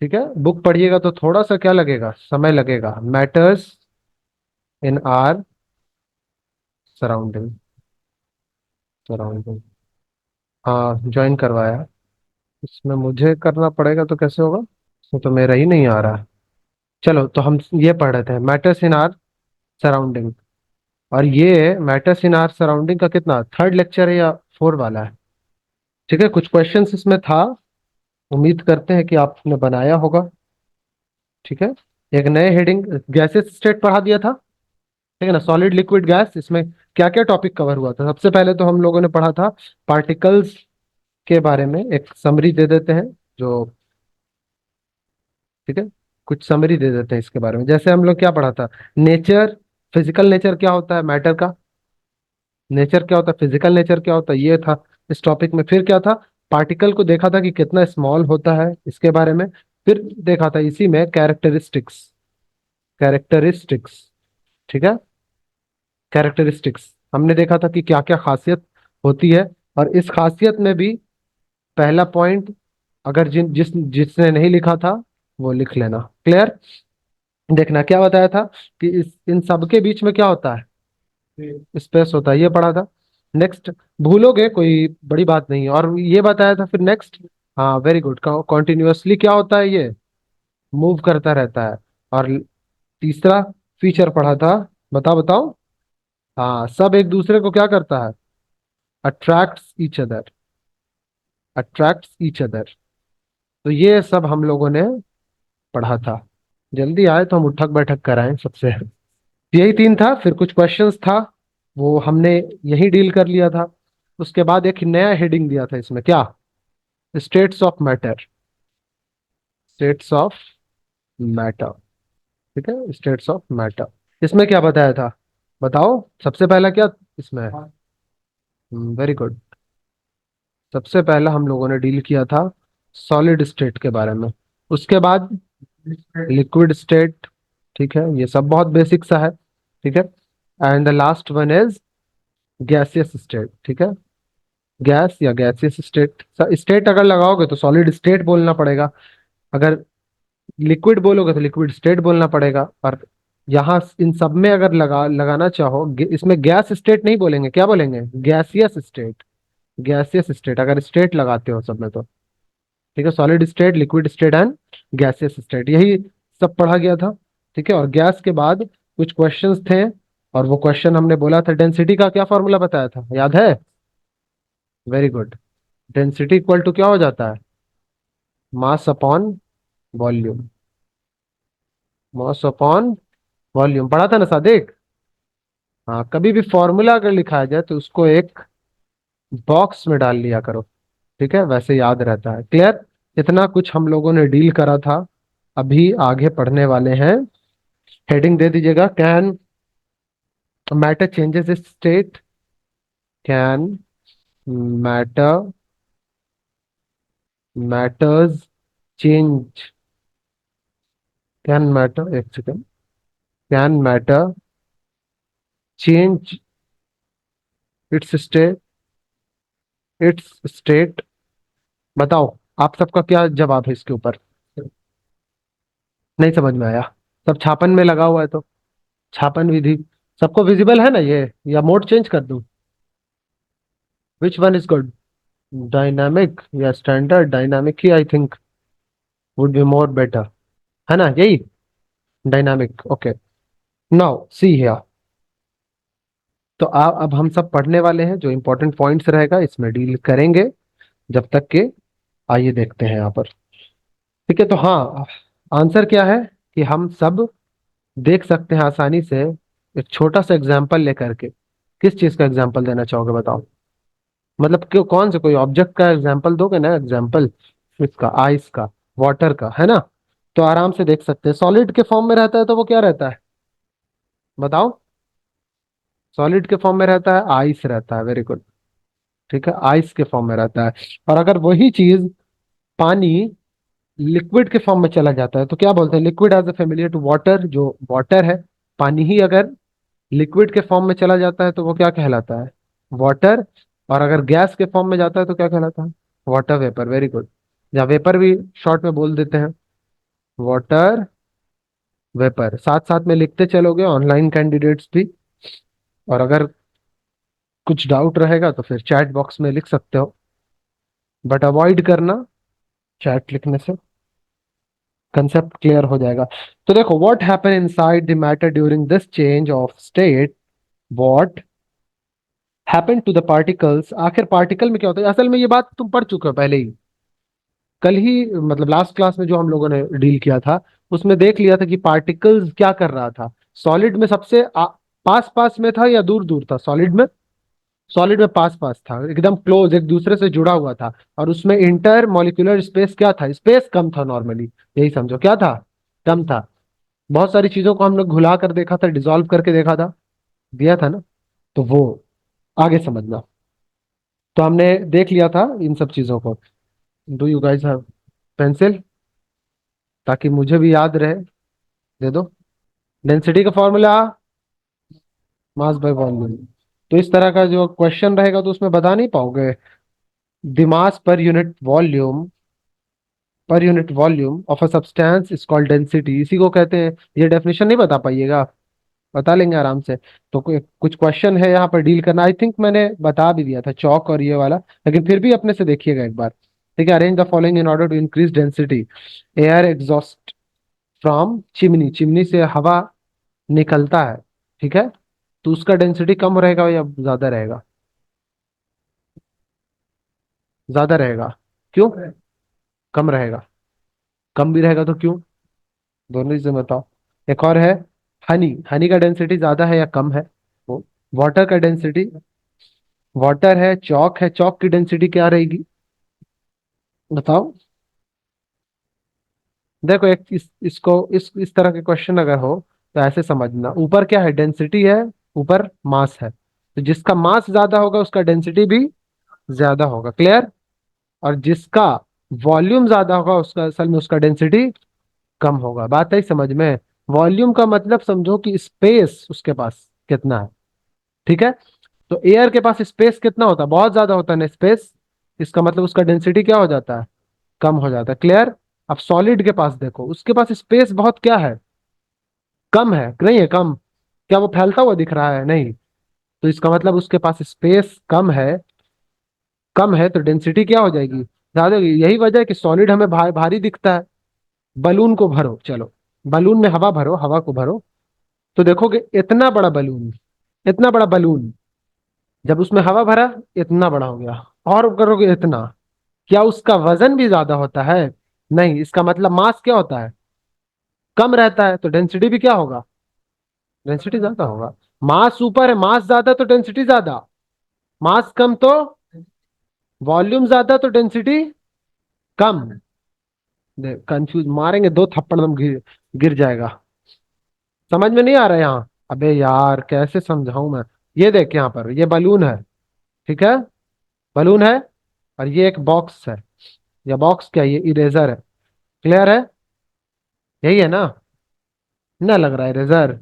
ठीक है, बुक पढ़िएगा तो थोड़ा सा क्या लगेगा, समय लगेगा। Matters in are surrounding. Surrounding, हाँ ज्वाइन करवाया। इसमें मुझे करना पड़ेगा तो कैसे होगा, इसमें तो मेरा ही नहीं आ रहा। चलो, तो हम ये पढ़ रहे थे मैटर्स इन आर सराउंडिंग। और ये मैटर्स इन आर सराउंडिंग का कितना, थर्ड लेक्चर है या फोर वाला है। ठीक है, कुछ क्वेश्चंस इसमें था, उम्मीद करते हैं कि आपने बनाया होगा। ठीक है, एक नए हेडिंग गैसेस स्टेट पढ़ा दिया था। ठीक है ना, सॉलिड लिक्विड गैस, इसमें क्या क्या टॉपिक कवर हुआ था। सबसे पहले तो हम लोगों ने पढ़ा था पार्टिकल्स के बारे में, एक समरी दे देते हैं जो, ठीक है, कुछ समरी दे देते हैं इसके बारे में। जैसे हम लोग क्या पढ़ा था, नेचर, फिजिकल नेचर क्या होता है मैटर का, नेचर क्या होता है, फिजिकल नेचर क्या होता है, ये था इस टॉपिक में। फिर क्या था, पार्टिकल को देखा था कि कितना स्मॉल होता है इसके बारे में। फिर देखा था इसी में कैरेक्टरिस्टिक्स, कैरेक्टरिस्टिक्स, ठीक है, कैरेक्टरिस्टिक्स हमने देखा था कि क्या क्या खासियत होती है। और इस खासियत में भी पहला पॉइंट, अगर जिसने नहीं लिखा था वो लिख लेना। क्लियर, देखना क्या बताया था कि इस इन सब के बीच में क्या होता है, स्पेस होता है, ये पढ़ा था। नेक्स्ट, भूलोगे कोई बड़ी बात नहीं है। और ये बताया था फिर नेक्स्ट, हाँ वेरी गुड, कॉन्टिन्यूअसली क्या होता है ये, मूव करता रहता है। और तीसरा फीचर पढ़ा था, बताओ बताओ, हाँ सब एक दूसरे को क्या करता है, attracts each other, attracts each other. तो ये सब हम लोगों ने पढ़ा था। जल्दी आए तो हम उठक बैठक कराएं सबसे। यही तीन था, फिर कुछ क्वेश्चंस था वो हमने यही डील कर लिया था। उसके बाद एक नया हेडिंग दिया था इसमें, क्या, states of matter, states of matter. ठीक है, स्टेट्स ऑफ मैटर, इसमें क्या बताया था, बताओ सबसे पहला क्या इसमें, वेरी गुड। सबसे पहला हम लोगों ने डील किया था सॉलिड स्टेट के बारे में। उसके बाद लिक्विड स्टेट, ठीक है, ये सब बहुत बेसिक सा है। ठीक है, and the last one is gaseous state. ठीक है, गैस या गैसियस स्टेट, स्टेट अगर लगाओगे तो सॉलिड स्टेट बोलना पड़ेगा, अगर लिक्विड बोलोगे तो लिक्विड स्टेट बोलना पड़ेगा। और यहाँ इन सब में अगर लगाना चाहो, इसमें गैस स्टेट नहीं बोलेंगे, क्या बोलेंगे, गैसियस स्टेट। गैसियस स्टेट अगर स्टेट लगाते हो सब में तो, ठीक है, solid state, liquid state and gaseous state, यही सब पढ़ा गया था। ठीक है, और गैस के बाद कुछ क्वेश्चंस थे, और वो क्वेश्चन हमने बोला था डेंसिटी का क्या फॉर्मूला बताया था, याद है, very good. Density equal to क्या हो जाता है, mass upon volume, mass upon volume, पढ़ा था ना सादिक। हाँ, कभी भी फॉर्मूला अगर लिखा जाए तो उसको एक बॉक्स में डाल लिया करो, ठीक है, वैसे याद रहता है। क्लियर, इतना कुछ हम लोगों ने डील करा था। अभी आगे पढ़ने वाले हैं, हेडिंग दे दीजिएगा, can matter changes state, can matter, matters change, can matter, एक second, can matter change its state, its state. बताओ आप सबका क्या जवाब है इसके ऊपर, नहीं समझ में आया, सब छापन में लगा हुआ है तो, छापन विधि सबको विजिबल है ना ये, या मोड चेंज कर दूं, which one is good, dynamic या स्टैंडर्ड, डायनामिक ही I think would be more better, है ना यही, dynamic, okay. Now see here, तो अब हम सब पढ़ने वाले हैं, जो इंपॉर्टेंट पॉइंट्स रहेगा इसमें डील करेंगे जब तक के, आइए देखते हैं यहाँ पर। ठीक है, तो हाँ, आंसर क्या है कि हम सब देख सकते हैं आसानी से, एक छोटा सा एग्जाम्पल लेकर के। किस चीज का एग्जाम्पल देना चाहोगे बताओ, मतलब क्यों, कौन से कोई ऑब्जेक्ट का एग्जाम्पल दोगे ना, एग्जाम्पल इसका, आइस का, वाटर का, है ना। तो आराम से देख सकते हैं, सॉलिड के फॉर्म में रहता है तो वो क्या रहता है, बताओ, सॉलिड के फॉर्म में रहता है, आइस रहता है, वेरी गुड। ठीक है, आइस के फॉर्म में रहता है। और अगर वही चीज पानी लिक्विड के फॉर्म में चला जाता है तो क्या बोलते हैं, liquid as a familiar to water, जो वाटर है, पानी ही अगर लिक्विड के फॉर्म में चला जाता है तो वो क्या कहलाता है, वाटर। और अगर गैस के फॉर्म में जाता है तो क्या कहलाता है, वाटर वेपर, वेरी गुड, या वेपर भी शॉर्ट में बोल देते हैं। वाटर वेपर साथ साथ में लिखते चलोगे ऑनलाइन कैंडिडेट्स भी। और अगर कुछ डाउट रहेगा तो फिर चैट बॉक्स में लिख सकते हो, बट अवॉइड करना चैट लिखने से, कंसेप्ट क्लियर हो जाएगा। तो देखो, what happen inside the matter during this change of state, what happen to the particles, आखिर पार्टिकल में क्या होता है। असल में ये बात तुम पढ़ चुके हो पहले ही, कल ही मतलब लास्ट क्लास में जो हम लोगों ने डील किया था उसमें देख लिया था कि पार्टिकल्स क्या कर रहा था। सॉलिड में सबसे पास पास में था या दूर दूर था सॉलिड में। सॉलिड में पास पास था, एकदम क्लोज, एक दूसरे से जुड़ा हुआ था। और उसमें इंटर मॉलिक्यूलर स्पेस क्या था, स्पेस कम था नॉर्मली। यही समझो क्या था, कम था। बहुत सारी चीजों को हम लोग घुला कर देखा था, डिसॉल्व करके देखा था, दिया था ना। तो वो आगे समझना। तो हमने देख लिया था इन सब चीजों को। Do you guys have pencil, ताकि मुझे भी याद रहे। दे दो। डेंसिटी का फॉर्मूला मास बाय वॉल्यूम। तो इस तरह का जो क्वेश्चन रहेगा तो उसमें बता नहीं पाओगे। The mass per unit volume of a substance is called density, इसी को कहते हैं। ये डेफिनेशन नहीं बता पाइएगा, बता लेंगे आराम से। तो कुछ क्वेश्चन है यहाँ पर डील करना। आई थिंक मैंने बता भी दिया था चौक और ये वाला, लेकिन फिर भी अपने से देखिएगा एक बार। ठीक है, arrange the following in order to increase density. Air exhaust from chimney, chimney से हवा निकलता है, ठीक है। तो उसका डेंसिटी कम रहेगा या ज्यादा रहेगा, ज्यादा रहेगा। क्यों कम रहेगा, कम भी रहेगा तो क्यों, दोनों चीजें बताओ। एक और है, हनी, हनी का डेंसिटी ज्यादा है या कम है। वो वाटर का डेंसिटी, वाटर है, चौक है, चौक की डेंसिटी क्या रहेगी, बताओ। देखो एक इसको इस तरह के क्वेश्चन अगर हो तो ऐसे समझना, ऊपर क्या है, डेंसिटी है, ऊपर मास है। तो जिसका मास ज्यादा होगा उसका डेंसिटी भी ज्यादा होगा, क्लियर। और जिसका वॉल्यूम ज्यादा होगा उसका असल में उसका डेंसिटी कम होगा। बात है समझ में। वॉल्यूम का मतलब समझो कि स्पेस उसके पास कितना है, ठीक है। तो एयर के पास स्पेस कितना होता है, बहुत ज्यादा होता है ना स्पेस। इसका मतलब उसका डेंसिटी क्या हो जाता है, कम हो जाता है, क्लियर। अब सॉलिड के पास देखो, उसके पास स्पेस बहुत क्या है, कम है, नहीं है कम। क्या वो फैलता हुआ दिख रहा है, नहीं। तो इसका मतलब उसके पास स्पेस कम है, कम है तो डेंसिटी क्या हो जाएगी, ज्यादा होगी। यही वजह है कि सॉलिड हमें भारी दिखता है। बलून को भरो, चलो बलून में हवा भरो, हवा को भरो, तो देखोगे इतना बड़ा बलून, इतना बड़ा बलून, जब उसमें हवा भरा इतना बड़ा हो गया। और करोगे इतना, क्या उसका वजन भी ज्यादा होता है, नहीं। इसका मतलब मास क्या होता है, कम रहता है, तो डेंसिटी भी क्या होगा, डेंसिटी ज्यादा होगा। मास ऊपर है, मास ज्यादा तो डेंसिटी ज्यादा, मास कम तो वॉल्यूम ज्यादा तो डेंसिटी कम। कंफ्यूज मारेंगे दो थप्पड़ दम गिर जाएगा। समझ में नहीं आ रहा है यहाँ। अबे यार कैसे समझाऊं मैं। ये देख यहाँ पर ये बलून है, ठीक है, बलून है। और ये एक बॉक्स है, या बॉक्स क्या, ये इरेजर है, क्लियर है। यही है ना, ना लग रहा है इरेजर,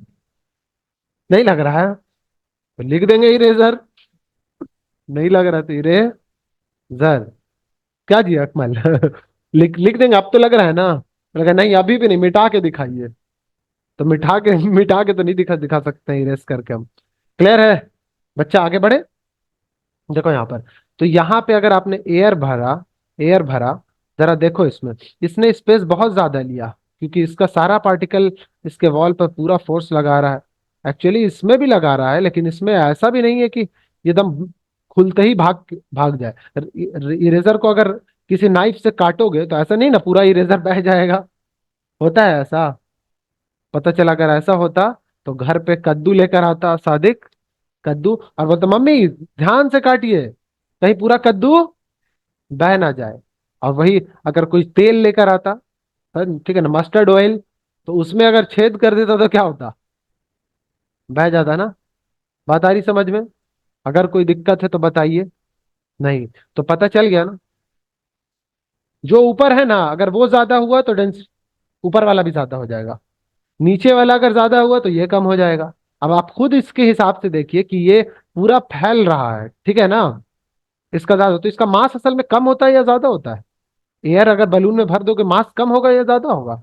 नहीं लग रहा है तो लिख देंगे इरेजर। नहीं लग रहा तो इरेजर। क्या जी अकमल लिख लिख देंगे, अब तो लग रहा है ना। लगा नहीं अभी भी नहीं, मिटा के दिखाइए। तो मिटा के तो नहीं दिखा सकते हैं इरेज करके हम, क्लियर है। बच्चा आगे बढ़े। देखो यहाँ पर, तो यहाँ पे अगर आपने एयर भरा, एयर भरा, जरा देखो इसमें, इसने स्पेस बहुत ज्यादा लिया, क्योंकि इसका सारा पार्टिकल इसके वॉल पर पूरा फोर्स लगा रहा है। एक्चुअली इसमें भी लगा रहा है, लेकिन इसमें ऐसा भी नहीं है कि एकदम खुलते ही भाग भाग जाए। इरेजर को अगर किसी नाइफ से काटोगे तो ऐसा नहीं ना पूरा इरेजर बह जाएगा, होता है ऐसा। पता चला अगर ऐसा होता तो घर पे कद्दू लेकर आता सादिक, कद्दू, और बोलता मम्मी ध्यान से काटिए कहीं पूरा कद्दू बह ना जाए। और वही अगर कोई तेल लेकर आता, ठीक है ना, मस्टर्ड ऑयल, तो उसमें अगर छेद कर देता तो क्या होता, बह जाता ना। बात आ रही समझ में। अगर कोई दिक्कत है तो बताइए। नहीं, तो पता चल गया ना। जो ऊपर है ना अगर वो ज्यादा हुआ तो डेंस ऊपर वाला भी ज्यादा हो जाएगा, नीचे वाला अगर ज्यादा हुआ तो ये कम हो जाएगा। अब आप खुद इसके हिसाब से देखिए कि ये पूरा फैल रहा है, ठीक है ना। इसका ज्यादा तो इसका मास असल में कम होता है या ज्यादा होता है। एयर अगर बलून में भर दोगे मास कम होगा या ज्यादा होगा,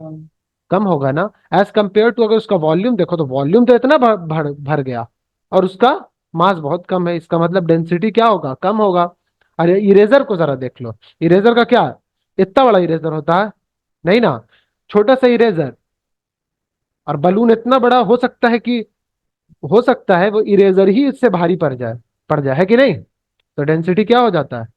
कम होगा ना। एज कंपेयर टू, अगर उसका वॉल्यूम देखो तो वॉल्यूम तो इतना भर भर गया, और उसका मास बहुत कम है, इसका मतलब डेंसिटी क्या होगा, कम होगा। अरे इरेजर को जरा देख लो, इरेजर का क्या, इतना बड़ा इरेजर होता है, नहीं ना, छोटा सा इरेजर। और बलून इतना बड़ा हो सकता है कि, हो सकता है वो इरेजर ही इससे भारी पड़ जाए, है कि नहीं। तो डेंसिटी क्या हो जाता है,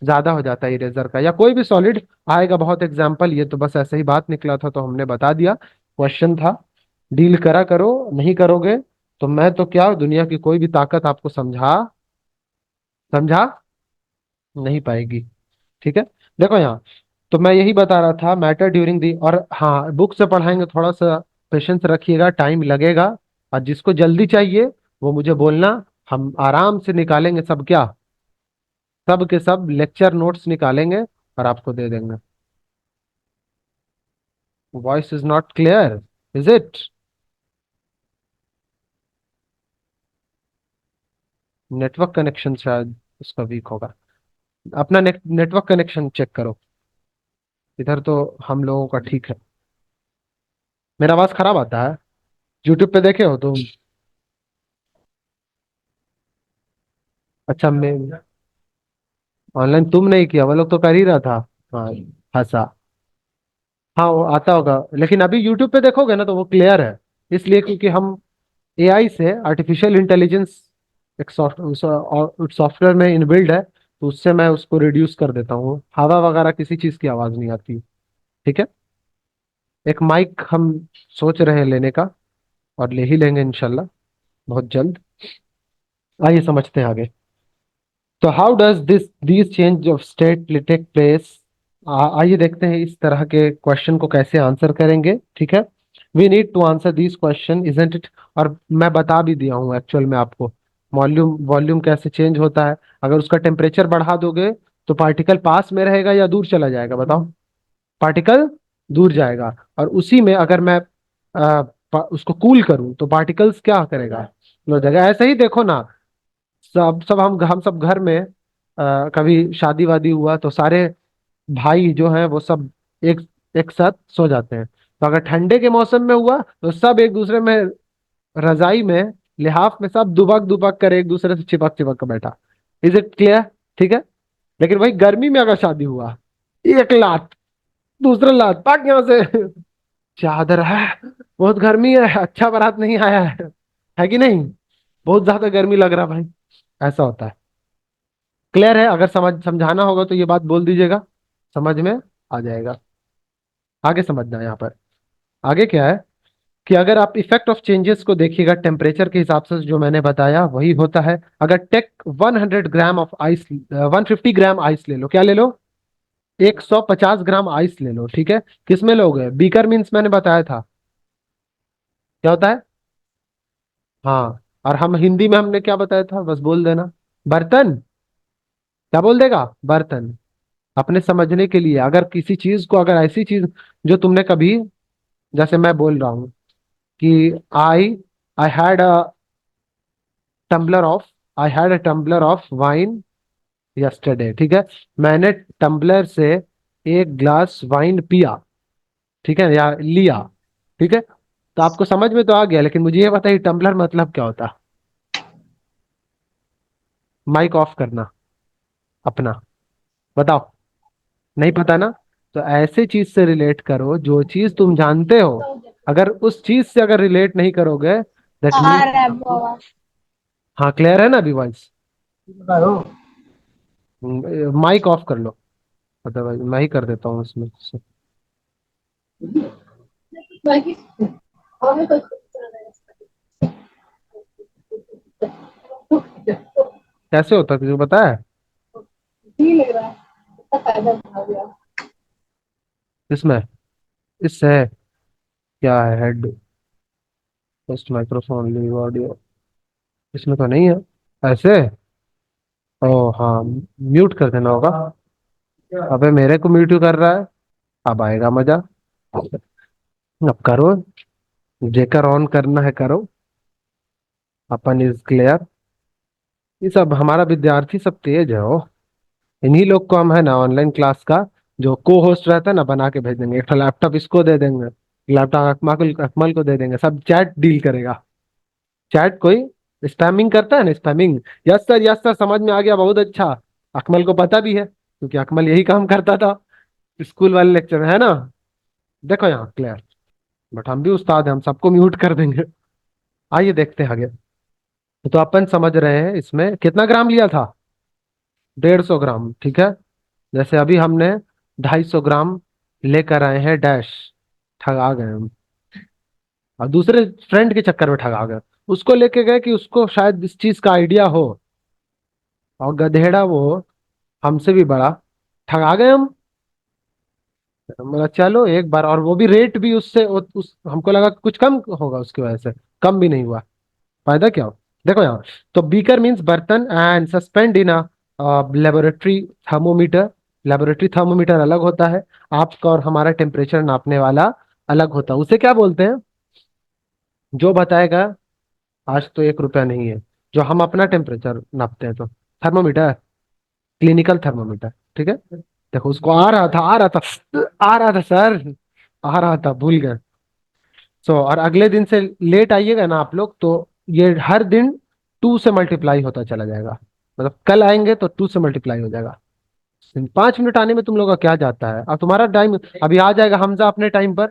ज्यादा हो जाता है इरेजर का, या कोई भी सॉलिड आएगा बहुत एग्जाम्पल, ये तो बस ऐसे ही बात निकला था तो हमने बता दिया, क्वेश्चन था। डील करा करो, नहीं करोगे तो मैं तो क्या, दुनिया की कोई भी ताकत आपको समझा नहीं पाएगी। ठीक है। देखो यहाँ, तो मैं यही बता रहा था, मैटर ड्यूरिंग दी, और हाँ बुक से पढ़ाएंगे थोड़ा सा पेशेंस रखिएगा, टाइम लगेगा। और जिसको जल्दी चाहिए वो मुझे बोलना, हम आराम से निकालेंगे सब, क्या सब के सब लेक्चर नोट्स निकालेंगे और आपको दे देंगे। Voice is not clear, is it? Network connection शायद उसका वीक होगा। अपना नेटवर्क कनेक्शन चेक करो, इधर तो हम लोगों का ठीक है। मेरा आवाज खराब आता है? यूट्यूब पे देखे हो तुम? अच्छा, मैं ऑनलाइन तुम नहीं किया, वो लोग तो कर ही रहा था। हाँ, हंसा। हाँ वो आता होगा, लेकिन अभी यूट्यूब पे देखोगे ना तो वो क्लियर है, इसलिए क्योंकि हम एआई से, आर्टिफिशियल इंटेलिजेंस एक सॉफ्टवेयर में इनबिल्ड है, तो उससे मैं उसको रिड्यूस कर देता हूँ, हवा वगैरह किसी चीज की आवाज नहीं आती। ठीक है। एक माइक हम सोच रहे हैं लेने का, और ले ही लेंगे इंशाल्लाह बहुत जल्द। आइए समझते हैं आगे। तो how does this change of state take place. आइए देखते हैं इस तरह के क्वेश्चन को कैसे आंसर करेंगे। ठीक है। We need to answer this question, isn't it. और मैं बता भी दिया हूँ एक्चुअल में आपको, वॉल्यूम वॉल्यूम कैसे चेंज होता है। अगर उसका टेम्परेचर बढ़ा दोगे तो पार्टिकल पास में रहेगा या दूर चला जाएगा, बताओ। पार्टिकल दूर जाएगा। और उसी में अगर मैं उसको कूल करूं तो पार्टिकल्स क्या करेगा, लो जगह। ऐसे ही देखो ना, हम सब घर में कभी शादी वादी हुआ तो सारे भाई जो हैं वो सब एक एक साथ सो जाते हैं। तो अगर ठंडे के मौसम में हुआ तो सब एक दूसरे में, रजाई में, लिहाफ में, सब दुबक दुबक कर एक दूसरे से चिपक चिपक कर बैठा। Is it clear? ठीक है। लेकिन वही गर्मी में अगर शादी हुआ, एक लात, दूसरा लात, भाग यहाँ से, चादर है, बहुत गर्मी है, अच्छा बारात नहीं आया है कि नहीं, बहुत ज्यादा गर्मी लग रहा भाई, ऐसा होता है। क्लियर है? अगर समझाना होगा तो ये बात बोल दीजिएगा, समझ में आ जाएगा। आगे समझना है यहाँ पर। आगे क्या है कि अगर आप इफेक्ट ऑफ चेंजेस को देखिएगा टेम्परेचर के हिसाब से, जो मैंने बताया वही होता है। अगर take 100 gram of ice, 150 gram ice ले लो, क्या ले लो, 150 ग्राम आइस ले लो। ठीक है। किस में लोगे, बीकर मीन्स मैंने बताया था क्या होता है। हाँ, और हम हिंदी में हमने क्या बताया था, बस बोल देना, बर्तन। क्या बोल देगा, बर्तन। अपने समझने के लिए, अगर किसी चीज को, अगर ऐसी चीज जो तुमने कभी, जैसे मैं बोल रहा हूँ कि I I had a tumbler of I had a tumbler of wine yesterday. ठीक है। मैंने टम्बलर से एक ग्लास वाइन पिया, ठीक है, या लिया। ठीक है। तो आपको समझ में तो आ गया, लेकिन मुझे ये बताइए टम्बलर मतलब क्या होता। माइक ऑफ करना अपना, बताओ। नहीं पता ना। तो ऐसे चीज से रिलेट करो जो चीज तुम जानते हो। अगर उस चीज से अगर रिलेट नहीं करोगे, दैट आ रहा है मीन्स। बाबा। हाँ क्लियर है ना अभी वॉइस? माइक ऑफ कर लो, अदरवाइज मैं ही कर देता हूँ इसमें से। कैसे होता है तुझे पता है? इसमें, इससे है, क्या है, head, first microphone, leave audio, इसमें तो नहीं है ऐसे। ओ हाँ, म्यूट कर देना होगा। अबे मेरे को म्यूट क्यों कर रहा है? अब आएगा मजा। अब करो, जेकर ऑन करना है करो। अपन इज क्लियर। ये सब हमारा विद्यार्थी सब तेज है हो। इन्हीं लोग को हम है ना ऑनलाइन क्लास का जो को होस्ट रहता है ना, बना के भेज देंगे, एक लैपटॉप इसको दे देंगे, लैपटॉप अकमल अकमल को दे देंगे, सब चैट डील करेगा। चैट कोई स्पैमिंग करता है ना, spamming. Yes sir, yes sir, समझ में आ गया, बहुत अच्छा। अकमल को पता भी है क्योंकि अकमल यही काम करता था स्कूल वाले लेक्चर में, है ना। देखो यहाँ क्लियर। बट हम भी उस्ताद हैं, हम सबको म्यूट कर देंगे। आइए देखते हैं आगे। तो अपन समझ रहे हैं इसमें कितना ग्राम लिया था, 150 ग्राम, ठीक है। जैसे अभी हमने 250 ग्राम लेकर आए हैं डैश, ठगा गए हम। और दूसरे फ्रेंड के चक्कर में ठगा गए। उसको लेके गए कि उसको शायद इस चीज का आइडिया हो, और गधेड़ा वो, हमसे भी बड़ा। ठगा गए हम। बोला चलो एक बार, और वो भी रेट भी उससे हमको लगा कुछ कम होगा उसकी वजह से। कम भी नहीं हुआ। फायदा क्या हो। देखो यहाँ, तो बीकर मीन्स बर्तन, and suspend in a laboratory thermometer. Laboratory thermometer अलग होता है, आपका और हमारा टेम्परेचर नापने वाला अलग होता है। उसे क्या बोलते हैं, जो बताएगा। आज तो 1 रुपया नहीं है। जो हम अपना टेम्परेचर नापते हैं तो थर्मोमीटर, क्लिनिकल थर्मोमीटर, ठीक है। देखो उसको आ रहा था, आ रहा था, आ रहा था सर, आ रहा था, भूल गए। सो और अगले दिन से लेट आइएगा ना आप लोग, तो ये हर दिन 2 से मल्टीप्लाई होता चला जाएगा। मतलब कल आएंगे तो 2 से मल्टीप्लाई हो जाएगा। 5 मिनट आने में तुम लोगों का क्या जाता है, अब तुम्हारा टाइम अभी आ जाएगा हमजा अपने टाइम पर।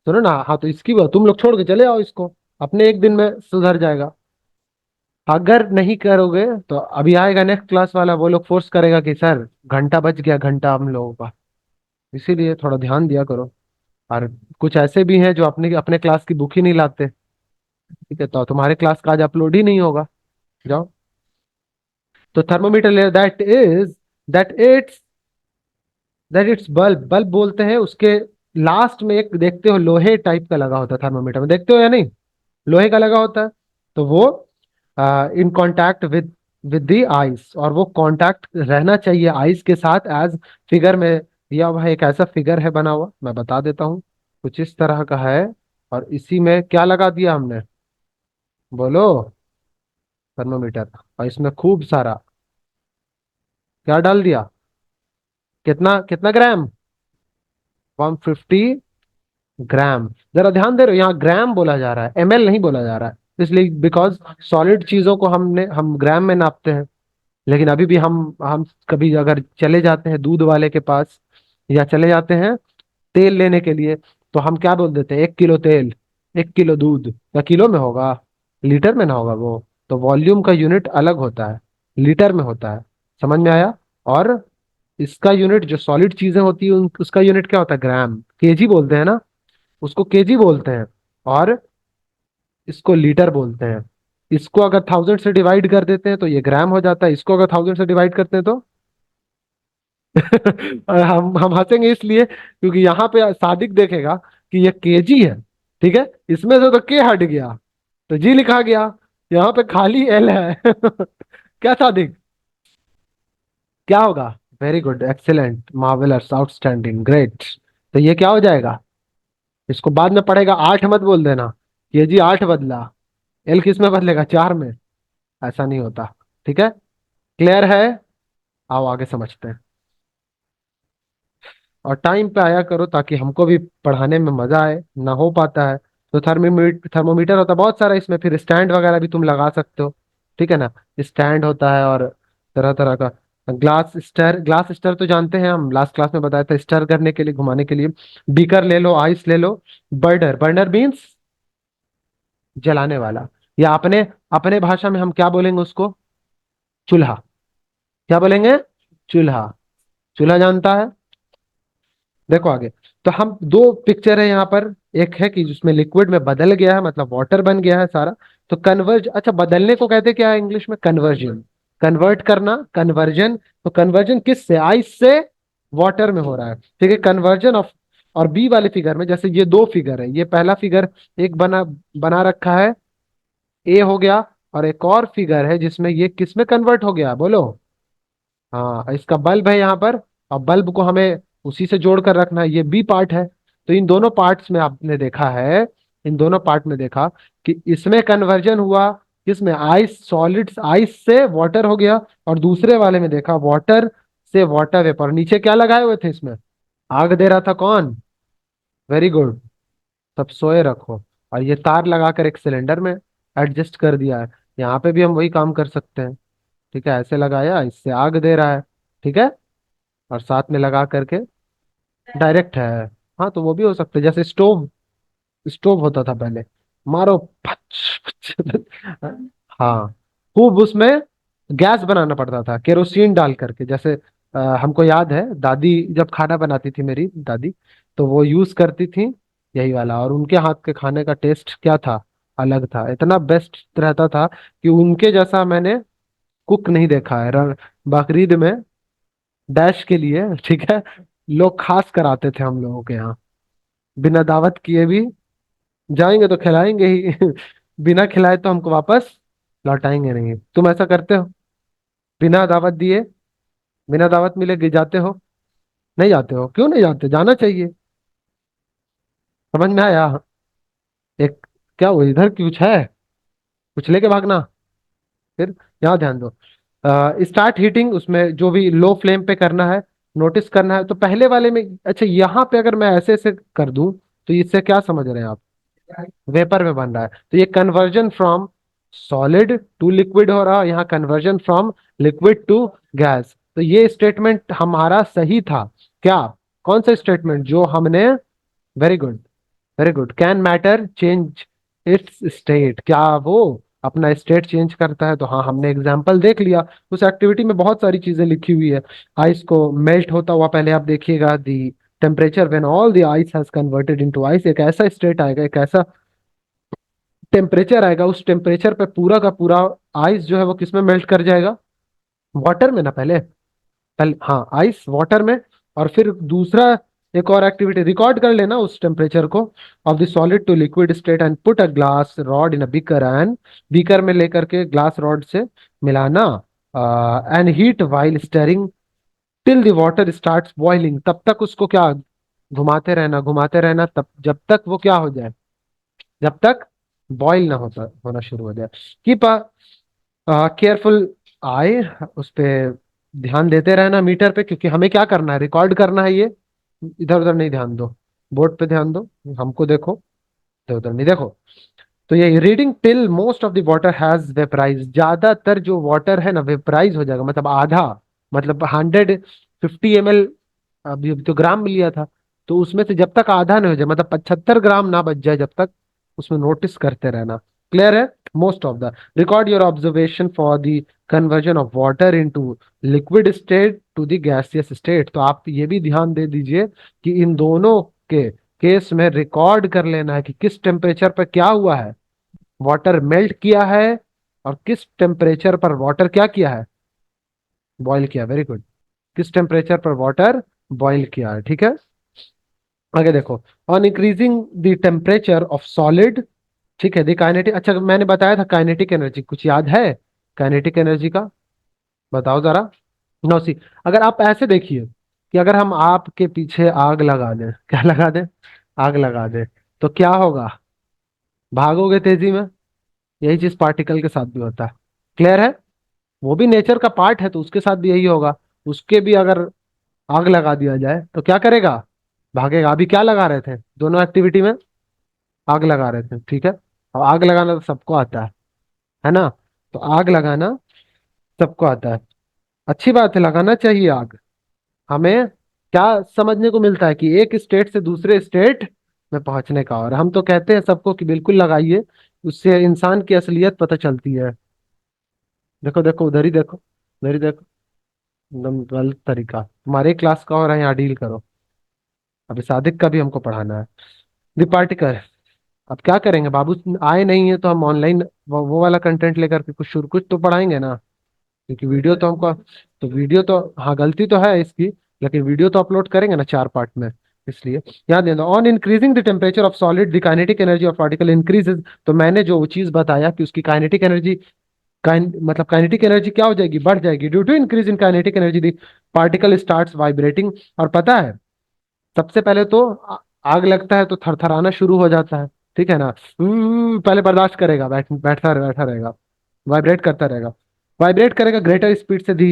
सुनो ना, हाँ तो इसकी तुम लोग छोड़ के चले आओ इसको, अपने एक दिन में सुधर जाएगा। अगर नहीं करोगे तो अभी आएगा नेक्स्ट क्लास वाला, वो लोग फोर्स करेगा कि सर घंटा बच गया, घंटा हम लोगों का। इसीलिए थोड़ा ध्यान दिया करो। और कुछ ऐसे भी हैं जो अपने अपने क्लास की बुक ही नहीं लाते, ठीक है, तो तुम्हारे क्लास का आज अपलोड ही नहीं होगा। जाओ। तो thermometer that it's bulb, bulb बोलते हैं उसके लास्ट में एक देखते हो लोहे टाइप का लगा होता है थर्मोमीटर में, देखते हो या नहीं, लोहे का लगा होता है। तो वो in contact with the ice, और वो कांटेक्ट रहना चाहिए आइस के साथ, एज फिगर में दिया हुआ है। एक ऐसा फिगर है बना हुआ, मैं बता देता हूँ, कुछ इस तरह का है। और इसी में क्या लगा दिया हमने, बोलो, थर्मोमीटर। और इसमें खूब सारा क्या डाल दिया, कितना कितना ग्राम, 150 ग्राम। जरा ध्यान दे रहे हो, यहाँ ग्राम बोला जा रहा है, एमएल नहीं बोला जा रहा है, इसलिए बिकॉज सॉलिड चीजों को हम ग्राम में नापते हैं। लेकिन अभी भी हम कभी अगर चले जाते हैं दूध वाले के पास, या चले जाते हैं तेल लेने के लिए, तो हम क्या बोल देते हैं, 1 किलो तेल, 1 किलो दूध, या किलो में होगा, लीटर में ना होगा वो। तो वॉल्यूम का यूनिट अलग होता है, लीटर में होता है। समझ में आया। और इसका यूनिट जो सॉलिड चीजें होती है उसका यूनिट क्या होता है, ग्राम, केजी बोलते हैं ना, उसको केजी बोलते हैं। और इसको लीटर बोलते हैं। इसको अगर 1000 से डिवाइड कर देते हैं तो ये ग्राम हो जाता है, इसको अगर 1000 से डिवाइड करते हैं तो और हम हंसेंगे इसलिए क्योंकि यहाँ पे सादिक देखेगा कि ये केजी है, ठीक है, इसमें से तो के हट गया, तो जी लिखा गया, यहाँ पे खाली एल है। क्या सादिक, क्या होगा। Very good, excellent, marvellous, outstanding, great. तो ये क्या हो जाएगा, इसको बाद में पढ़ेगा, 8 मत बोल देना, केजी 8 बदला, एल किस में बदलेगा, 4 में। ऐसा नहीं होता, ठीक है। क्लियर है। आओ आगे समझते हैं। और टाइम पे आया करो ताकि हमको भी पढ़ाने में मजा आए, ना हो पाता है। तो थर्मोमीटर होता है बहुत सारा, इसमें फिर स्टैंड वगैरह भी तुम लगा सकते हो, ठीक है ना। स्टैंड होता है, और तरह तरह का ग्लास स्टर तो जानते हैं, हम लास्ट क्लास में बताया था, स्टर करने के लिए, घुमाने के लिए। बीकर ले लो, आइस ले लो। बर्नर, बर्नर मीन्स जलाने वाला, या अपने अपने भाषा में हम क्या बोलेंगे उसको, चूल्हा। क्या बोलेंगे, चूल्हा। चूल्हा जानता है। देखो आगे। तो हम दो पिक्चर है यहाँ पर, एक है कि जिसमें लिक्विड में बदल गया है, मतलब वाटर बन गया है सारा। तो कन्वर्ज, अच्छा बदलने को कहते क्या है इंग्लिश में, कन्वर्जन। कन्वर्ट करना, कन्वर्जन। तो कन्वर्जन किस से, आइस से वाटर में हो रहा है, ठीक है, कन्वर्जन ऑफ। और बी वाले फिगर में, जैसे ये दो फिगर है, ये पहला फिगर एक बना बना रखा है, ए हो गया। और एक और फिगर है जिसमें ये किस में कन्वर्ट हो गया, बोलो। हाँ, इसका बल्ब है यहाँ पर, और बल्ब को हमें उसी से जोड़ कर रखना है, ये बी पार्ट है। तो इन दोनों पार्ट्स में आपने देखा है, इन दोनों पार्ट में देखा कि इसमें कन्वर्जन हुआ, किसमें, आइस, सॉलिड आइस से वाटर हो गया। और दूसरे वाले में देखा वाटर से वाटर वेपर। नीचे क्या लगाए हुए थे इसमें, आग दे रहा था कौन, वेरी गुड। सब सोए रखो। और ये तार लगाकर एक सिलेंडर में एडजस्ट कर दिया है। यहाँ पे भी हम वही काम कर सकते हैं। ठीक है, ऐसे लगाया, इससे आग दे रहा है। ठीक है। और साथ में लगा करके डायरेक्ट है। हाँ, तो वो भी हो सकता है, जैसे स्टोव। स्टोव होता था पहले, मारो फच फच। हाँ, खूब उसमें गैस बनाना पड़ता था केरोसिन डाल करके। जैसे हमको याद है, दादी जब खाना बनाती थी, मेरी दादी, तो वो यूज करती थी यही वाला। और उनके हाथ के खाने का टेस्ट क्या था, अलग था, इतना बेस्ट रहता था कि उनके जैसा मैंने कुक नहीं देखा है। बकरीद में डैश के लिए, ठीक है, लोग खास कर आते थे हम लोगों के यहाँ, बिना दावत किए भी। जाएंगे तो खिलाएंगे ही बिना खिलाए तो हमको वापस लौटाएंगे नहीं। तुम ऐसा करते हो? बिना दावत दिए, बिना दावत मिले जाते हो? नहीं जाते हो? क्यों नहीं जाते? जाना चाहिए। समझ में आया? एक, क्या वो इधर कुछ है? कुछ लेके भागना। फिर यहाँ ध्यान दो। स्टार्ट हीटिंग, उसमें जो भी लो फ्लेम पे करना है, नोटिस करना है। तो पहले वाले में, अच्छा, यहाँ पे अगर मैं ऐसे ऐसे कर दूं, तो इससे क्या समझ रहे हैं आप? वेपर में बन रहा है। तो ये conversion from solid to liquid हो रहा है, यहाँ conversion from liquid to gas. तो ये स्टेटमेंट हमारा सही था क्या? कौन सा स्टेटमेंट जो हमने, very good, very good. Can matter change its state, क्या वो अपना स्टेट चेंज करता है? तो हाँ, हमने एग्जाम्पल देख लिया। उस एक्टिविटी में बहुत सारी चीजें लिखी हुई है। आइस को मेल्ट होता हुआ पहले आप देखिएगा, दी temperature when all the ice has converted into ice, एक ऐसा स्टेट आएगा, एक ऐसा टेम्परेचर आएगा, उस टेम्परेचर पे पूरा का पूरा आइस जो है वो किस में मेल्ट कर जाएगा? वाटर में ना, पहले पहले हाँ, आइस वाटर में। और फिर दूसरा, एक और एक्टिविटी रिकॉर्ड कर लेना उस टेम्परेचर को, of the solid to liquid state and put a glass rod in a beaker, and beaker में लेकर के ग्लास रॉड से मिलाना, and heat while stirring till the water starts boiling, तब तक उसको क्या, घुमाते रहना, तब जब तक वो क्या हो जाए, जब तक बॉईल ना होता होना शुरू हो जाए। कीप केयरफुल आए, उस पे ध्यान देते रहना मीटर पे, क्योंकि हमें क्या करना है, रिकॉर्ड करना है ये। इधर उधर नहीं ध्यान दो, बोर्ड पे ध्यान दो, हमको देखो, इधर उधर नहीं देखो। तो ये reading till most of the water has vaporise, ज्यादातर जो वाटर है ना वेपराइज हो जाएगा, मतलब आधा, मतलब 150 ml, अभी तो ग्राम में लिया था, तो उसमें से जब तक आधा नहीं हो जाए, मतलब 75 ग्राम ना बच जाए, जब तक उसमें नोटिस करते रहना। क्लियर है? Most of the, record your observation for the conversion of water into liquid state to the gaseous state. तो आप ये भी ध्यान दे दीजिए कि इन दोनों के केस में रिकॉर्ड कर लेना है कि किस टेम्परेचर पर क्या हुआ है, वाटर मेल्ट किया है, और किस टेम्परेचर पर वाटर क्या किया है, बॉईल किया। Very good. किस टेम्परेचर पर वाटर बॉईल किया है। ठीक है, आगे देखो। On increasing the temperature of solid, ठीक है, द काइनेटिक, अच्छा मैंने बताया था काइनेटिक एनर्जी, कुछ याद है काइनेटिक एनर्जी का? बताओ जरा। नो सी, अगर आप ऐसे देखिए कि अगर हम आपके पीछे आग लगा दें, क्या लगा दें, आग लगा दें, तो क्या होगा? भागोगे तेजी में। यही चीज पार्टिकल के साथ भी होता है। क्लियर है? वो भी नेचर का पार्ट है, तो उसके साथ भी यही होगा। उसके भी अगर आग लगा दिया जाए तो क्या करेगा? भागेगा। अभी क्या लगा रहे थे दोनों एक्टिविटी में? आग लगा रहे थे, ठीक है। और आग लगाना तो सबको आता है ना? तो आग लगाना सबको आता है, अच्छी बात है, लगाना चाहिए आग। हमें क्या समझने को मिलता है कि एक स्टेट से दूसरे स्टेट में पहुंचने का, और हम तो कहते हैं सबको कि बिल्कुल लगाइए, उससे इंसान की असलियत पता चलती है। देखो देखो, उधर ही देखो, उधर ही देखो, एकदम गलत तरीका, तुम्हारे क्लास का हो रहा है, यहाँ डील करो। अभी सादिक का भी हमको पढ़ाना है। दीपाटिकर, अब क्या करेंगे, बाबू आए नहीं है तो हम ऑनलाइन वो वाला कंटेंट लेकर के कुछ शुरू कुछ तो पढ़ाएंगे ना, क्योंकि वीडियो तो हमको, तो वीडियो तो, हाँ गलती तो है इसकी, लेकिन वीडियो तो अपलोड करेंगे ना 4 पार्ट में। इसलिए याद देना, on increasing the temperature of solid the kinetic energy of particle increases. तो मैंने जो चीज बताया कि उसकी काइनेटिक एनर्जी, मतलब काइनेटिक एनर्जी क्या हो जाएगी, बढ़ जाएगी। Due to increase in kinetic energy the particle starts vibrating. और पता है, सबसे पहले तो आग लगता है तो थरथराना शुरू हो जाता है, ठीक है ना। पहले बर्दाश्त करेगा, बैठा रहेगा, वाइब्रेट करता रहेगा, वाइब्रेट करेगा ग्रेटर स्पीड से। दी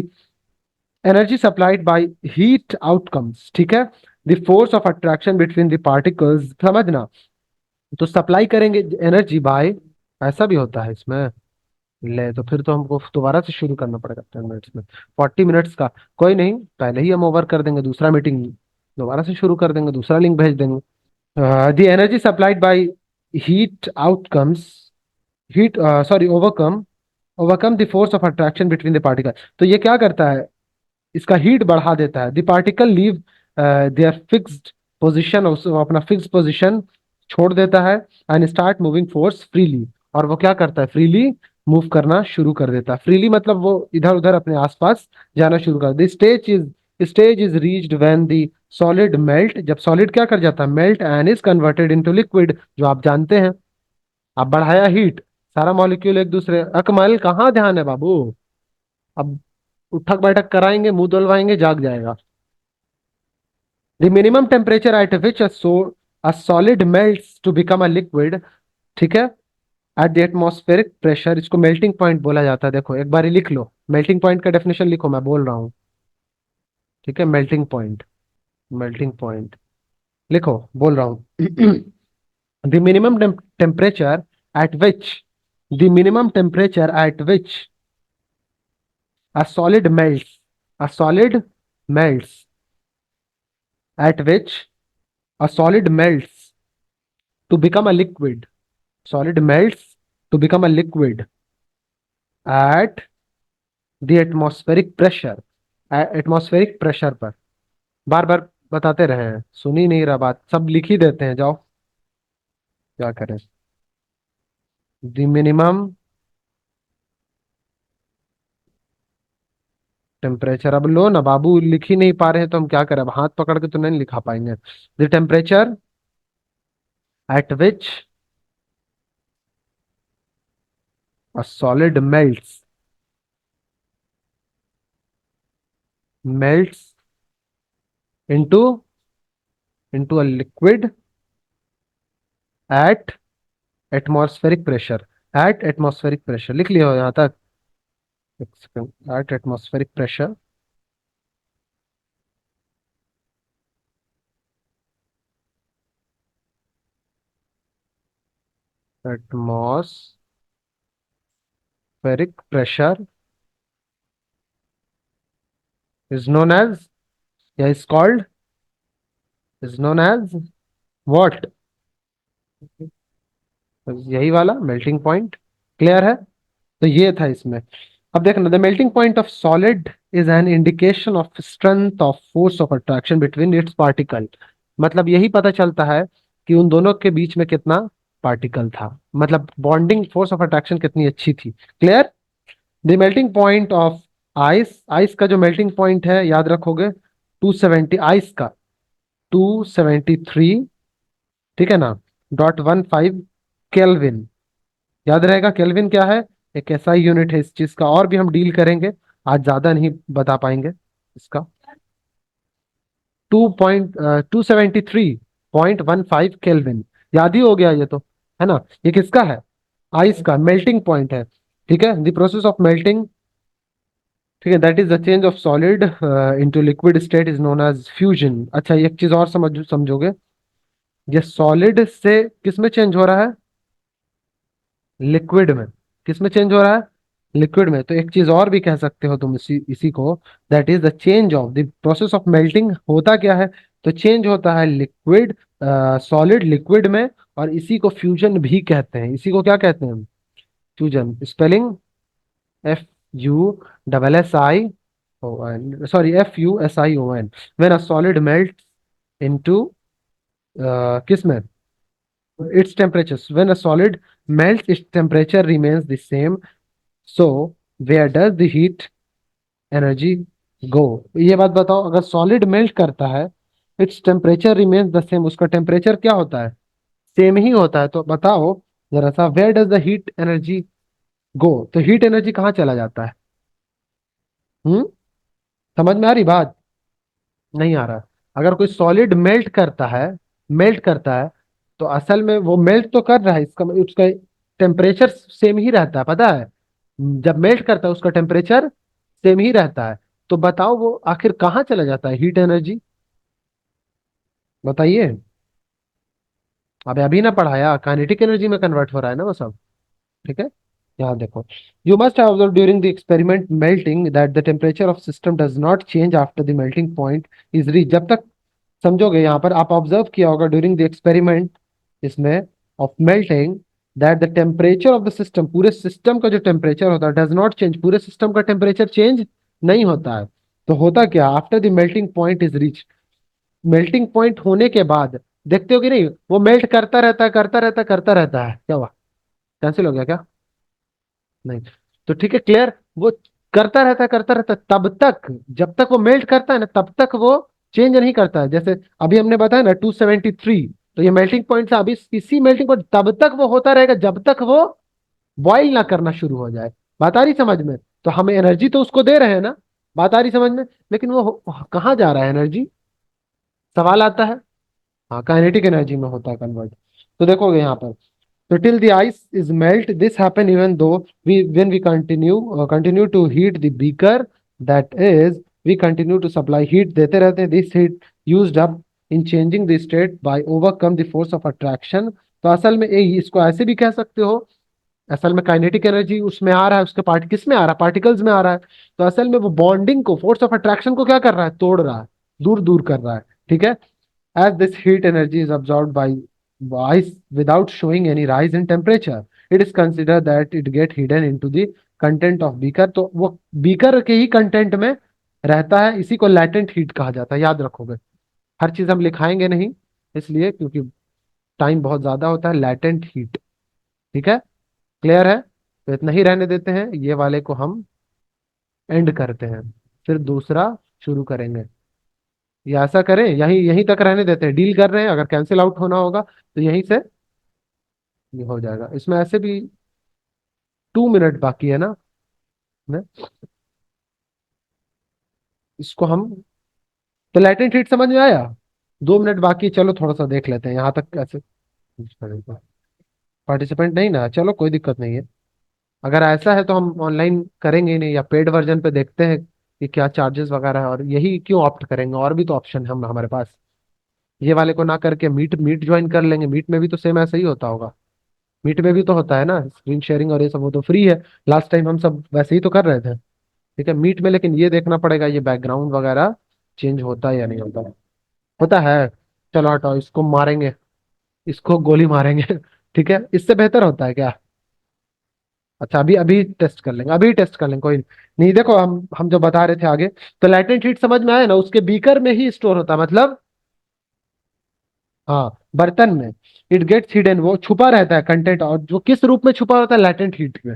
energy supplied by heat outcomes, ठीक है, the force of attraction between the particles, समझना। तो सप्लाई करेंगे एनर्जी बाय, ऐसा भी होता है इसमें। ले तो फिर तो हमको दोबारा से शुरू करना पड़ेगा 10 मिनट्स में, 40 मिनट्स का। कोई नहीं, पहले ही हम ओवर कर देंगे, दूसरा मीटिंग दोबारा से शुरू कर देंगे, दूसरा लिंक भेज देंगे। The energy supplied by heat outcomes, heat sorry overcome, overcome the force of attraction between the particle. तो ये क्या करता है, इसका हीट बढ़ा देता है। The particle leave their fixed position, अपना फिक्स पोजिशन छोड़ देता है। And start moving force freely, और वो क्या करता है, फ्रीली मूव करना शुरू कर देता है। फ्रीली मतलब वो इधर उधर अपने आसपास जाना शुरू कर देता है। Stage is reached when the solid melt, जब सॉलिड क्या कर जाता है, melt and is converted into liquid, जो आप जानते हैं। अब बढ़ाया हीट, सारा मॉलिक्यूल एक दूसरे, अकमल कहाँ ध्यान है बाबू। अब उठक बैठक कराएंगे, मुंह धुलवाएंगे, जाग जाएगा। The minimum temperature at which a solid melts to become a liquid, ठीक है, एट द एटमॉस्फेरिक प्रेशर, इसको मेल्टिंग पॉइंट बोला जाता है। देखो एक बार ही लिख लो, मेल्टिंग पॉइंट का डेफिनेशन लिखो, मैं बोल रहा हूँ। ठीक है, मेल्टिंग पॉइंट, मेल्टिंग पॉइंट लिखो, बोल रहा हूँ। The minimum temperature at which, the minimum temperature at which a solid melts, a solid melts, at which a solid melts to become a liquid, solid melts to become a liquid at the atmospheric pressure, atmospheric pressure पर। बार बार बताते रहे हैं, सुन ही नहीं रहा बात, सब लिख ही देते हैं, जाओ क्या करें। द मिनिमम टेम्परेचर, अब लो ना बाबू, लिख ही नहीं पा रहे हैं तो हम क्या करें, अब हाथ पकड़ के तो नहीं लिखा पाएंगे। The temperature at which a solid melts into a liquid at atmospheric pressure, at atmospheric pressure लिख लिया हो यहाँ तक, एक second, at atmospheric pressure, atmospheric pressure is known as, या is called, is known as what, यही वाला melting point. Clear है, तो ये था इसमें। अब देखना, the melting point of solid is an indication of strength of force of attraction between its particle. मतलब यही पता चलता है कि उन दोनों के बीच में कितना पार्टिकल था, मतलब बॉन्डिंग फोर्स ऑफ अट्रैक्शन कितनी अच्छी थी। Clear. The melting point of ice, ice का जो मेल्टिंग पॉइंट है याद रखोगे, 270, आइस का 273, ठीक है ना, .15 केल्विन। याद रहेगा, केल्विन क्या है, एक ऐसा ही यूनिट है इस चीज का, और भी हम डील करेंगे, आज ज्यादा नहीं बता पाएंगे इसका। 2.273.15 केल्विन, याद ही हो गया ये तो, है ना। ये किसका है, आइस का मेल्टिंग पॉइंट है। ठीक है, द प्रोसेस ऑफ मेल्टिंग, ठीक है, that is the change of solid into liquid state is known as fusion. अच्छा, एक चीज और समझोगे, ये सॉलिड से किस में चेंज हो रहा है, लिक्विड में। किस में चेंज हो रहा है, लिक्विड में। तो एक चीज और भी कह सकते हो तुम इसी इसी को, that is the change of the process of melting. होता क्या है, तो चेंज होता है लिक्विड, सॉलिड लिक्विड में, और इसी को फ्यूजन भी कहते हैं। इसी को क्या कहते हैं, fusion. Spelling FUSSI ON, sorry FUSION। When a solid melt into, किस में, its temperature, when a solid melts its temperature remains the same, so where does the heat energy go। ये बात बताओ, अगर सॉलिड मेल्ट करता है, its temperature remains the same, उसका temperature क्या होता है, सेम ही होता है। तो बताओ जरा सा, where does the heat energy go, तो हीट एनर्जी कहाँ चला जाता है। हम्म, समझ में आ रही बात, नहीं आ रहा। अगर कोई सॉलिड मेल्ट करता है, मेल्ट करता है, तो असल में वो मेल्ट तो कर रहा है, इसका उसका टेम्परेचर सेम ही रहता है, पता है। जब मेल्ट करता है उसका टेम्परेचर सेम ही रहता है। तो बताओ वो आखिर कहाँ चला जाता है हीट एनर्जी। बताइए। अबे अभी ना पढ़ाया, काइनेटिक एनर्जी में कन्वर्ट हो रहा है ना वो सब। ठीक है। यहाँ देखो, you must have observe during the experiment melting that the temperature of system does not change after the melting point is reach. जब तक समझोगे, यहाँ पर आप ऑब्जर्व किया होगा ड्यूरिंग द एक्सपेरिमेंट इसमें of melting, that the temperature of the system, पूरे सिस्टम का जो टेम्परेचर होता है डज नॉट चेंज, पूरे सिस्टम का टेम्परेचर चेंज नहीं होता है। तो होता क्या, after the melting point is reach, melting point होने के बाद देखते हो कि नहीं, वो मेल्ट करता रहता है, करता रहता है, करता रहता है। क्या हुआ, कैंसिल हो गया क्या? नहीं। तो ठीक है, क्लियर। वो करता रहता है, करता रहता है तब तक, जब तक वो मेल्ट करता है ना तब तक वो चेंज नहीं करता है। जैसे अभी हमने बताया ना 273, तो ये मेल्टिंग पॉइंट था। अभी इसी मेल्टिंग पॉइंट तब तक वो होता रहेगा जब तक वो बॉइल ना करना शुरू हो जाए। बात आ रही समझ में? तो हमें एनर्जी तो उसको दे रहे हैं ना, बात आ रही समझ में? लेकिन वो कहाँ जा रहा है एनर्जी, सवाल आता है। हाँ, काइनेटिक एनर्जी में होता है कन्वर्ट। तो देखोगे यहाँ पर, so till the ice is melt, this happen even though we when we continue to heat the beaker, that is we continue to supply heat देते रहते हैं। This heat used up in changing the state by overcome the force of attraction। तो असल में इसको ऐसे भी कह सकते हो, असल में काइनेटिक एनर्जी उसमें आ रहा है, उसके पार्ट किस में आ रहा है, पार्टिकल्स में आ रहा है। तो असल में वो बॉन्डिंग को, फोर्स ऑफ अट्रैक्शन को क्या कर रहा है, तोड़ रहा है, दूर दूर कर रहा है। ठीक है। As this heat energy is absorbed by ice without showing any rise in temperature, it is considered that it get hidden into the content of beaker। तो वो बीकर के ही कंटेंट में रहता है, इसी को लैटेंट हीट कहा जाता है। याद रखोगे, हर चीज हम लिखाएंगे नहीं, इसलिए क्योंकि टाइम बहुत ज्यादा होता है। Latent heat. ठीक है, क्लियर है? तो इतना ही रहने देते हैं, ये वाले को हम एंड करते हैं, फिर दूसरा शुरू करेंगे। या ऐसा करें, यहीं यहीं तक रहने देते हैं, डील कर रहे हैं, अगर कैंसिल आउट होना होगा तो यहीं से ये हो जाएगा। इसमें ऐसे भी 2 मिनट बाकी है ना, ने? इसको हम, तो लैटेंट हीट समझ में आया। 2 मिनट बाकी है, चलो थोड़ा सा देख लेते हैं यहाँ तक कैसे। पार्टिसिपेंट नहीं ना, चलो कोई दिक्कत नहीं है। अगर ऐसा है तो हम ऑनलाइन करेंगे ही नहीं, या पेड वर्जन पे देखते हैं कि क्या चार्जेस वगैरह है, और यही क्यों ऑप्ट करेंगे, और भी तो ऑप्शन है हम हमारे पास। ये वाले को ना करके मीट मीट ज्वाइन कर लेंगे। मीट में भी तो सेम ऐसा ही होता होगा, मीट में भी तो होता है ना स्क्रीन शेयरिंग और ये सब, वो तो फ्री है। लास्ट टाइम हम सब वैसे ही तो कर रहे थे। ठीक है, मीट में लेकिन ये देखना पड़ेगा ये बैकग्राउंड वगैरह चेंज होता है या नहीं होता। होता है। चलो हटाओ, इसको मारेंगे, इसको गोली मारेंगे। ठीक है, इससे बेहतर होता है क्या? अच्छा, अभी अभी टेस्ट कर लेंगे, अभी टेस्ट कर लेंगे, कोई नहीं। देखो, हम जो बता रहे थे आगे, तो लैटेंट हीट समझ में आया ना, उसके बीकर में ही स्टोर होता है, मतलब हाँ, बर्तन में। इट गेट्स हिडन, वो छुपा रहता है कंटेंट, और जो किस रूप में छुपा होता है, लैटेंट हीट में।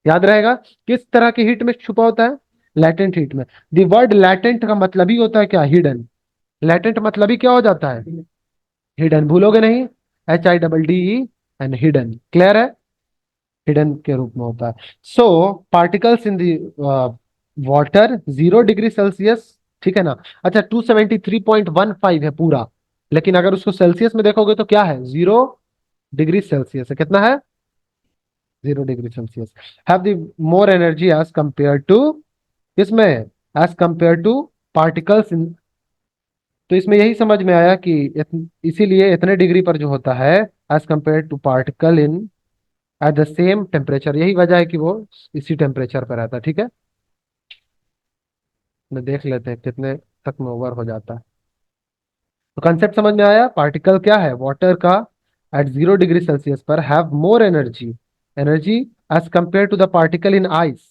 याद रहेगा, किस तरह की हीट में छुपा होता है, लैटेंट हीट में। द वर्ड लैटेंट का मतलब ही होता है क्या, हिडन। लैटेंट मतलब ही क्या हो जाता है, हिडन। भूलोगे नहीं, HIDDE एंड हिडन, क्लियर है? हिडन के रूप में होता है। So particles in water 0 degree Celsius, ठीक है ना? अच्छा, 273.15 है पूरा, लेकिन अगर उसको सेल्सियस में देखोगे तो क्या है, 0 डिग्री सेल्सियस है। कितना है, 0 degree Celsius. Have the more energy as compare to, किसमें, as compare to particles in. तो इसमें यही समझ में आया कि इसीलिए इतने डिग्री पर जो होता है, as compare to particle in at the same temperature, यही वजह है कि वो इसी टेम्परेचर पर रहता है। ठीक है, मैं देख लेते हैं कितने तक में ओवर हो जाता है। तो कंसेप्ट समझ में आया, पार्टिकल क्या है, वाटर का, एट 0 डिग्री सेल्सियस पर have more energy, energy as compare to the particle in ice.